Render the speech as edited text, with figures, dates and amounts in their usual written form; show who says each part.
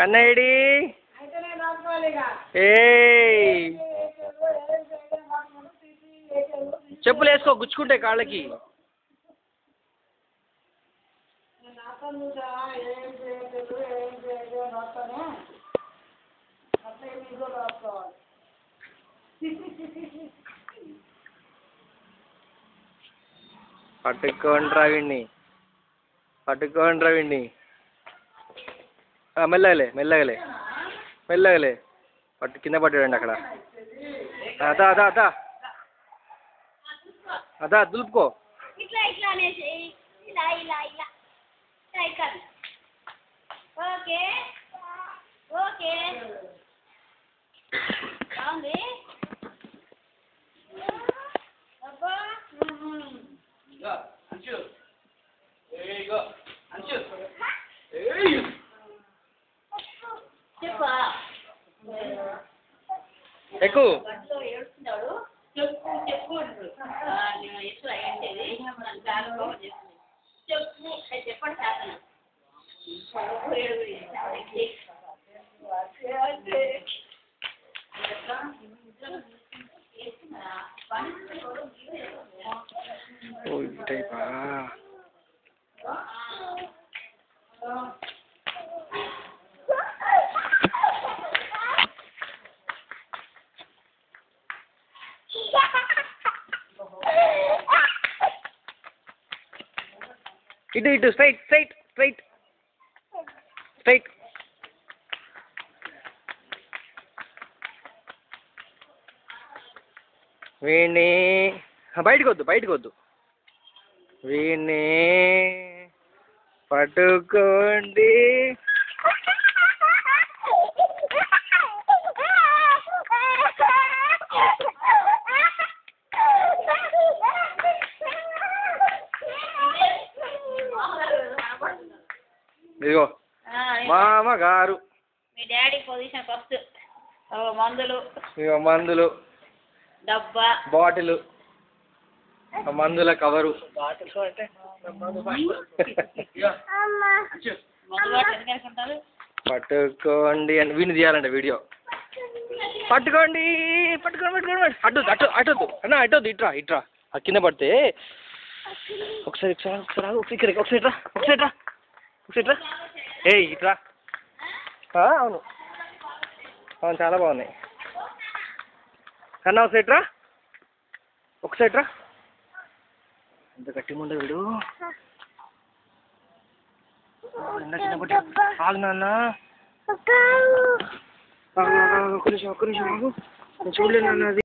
Speaker 1: కన్నయ్యడి ఏ చెప్పులు వేసుకో, గుచ్చుకుంటాయి కాళ్ళకి. పట్టుకోండి వీడిని, పట్టుకోండి వీడిని. మెల్లగలే మెల్లగలే మెల్లగలే, పట్టు కింద పట్టాడండి అక్కడ. అదా అదా అదా అదా దులుపుకో. ఎక్కు ఇటు ఇటు స్ట్రైట్ స్ట్రైట్ స్ట్రైట్ స్ట్రైట్. వీణ్ణి బయటకు వద్దు, బయటకు వద్దు. వీణ్ణి పట్టుకోండి. ఇదిగో మామగారు,
Speaker 2: మీ డాడీ పొజిషన్ ఫస్ట్. మందులు,
Speaker 1: ఇగో మందులు
Speaker 2: డబ్బా,
Speaker 1: బాటిల్, మందుల కవరు. పట్టుకోండి అని వీణి తీయాలంట వీడియో. పట్టుకోండి పట్టుకోండి పట్టుకోండి. అటు అటు అటొద్దు అన్న, అటొద్దు, ఇట్రా ఇట్రా. ఆ కింద పడితే ఒకసారి ఒకసారి ఒకసారి ఒకసారి ఒకసారి రా ఒకసారి రా ఒకసారి రా. ఏ ఇట్రా. అవును అవును, చాలా బాగున్నాయి. కన్నా ఒకసారి రా, ఒకసారి రా. ఎంత గట్టిగా ఉండదు వీడు. ఆగు నాన్న, ఒక్క నిమిషం ఒక్క నిమిషం ఆగు, నేను చూడలేను నాన్న అది.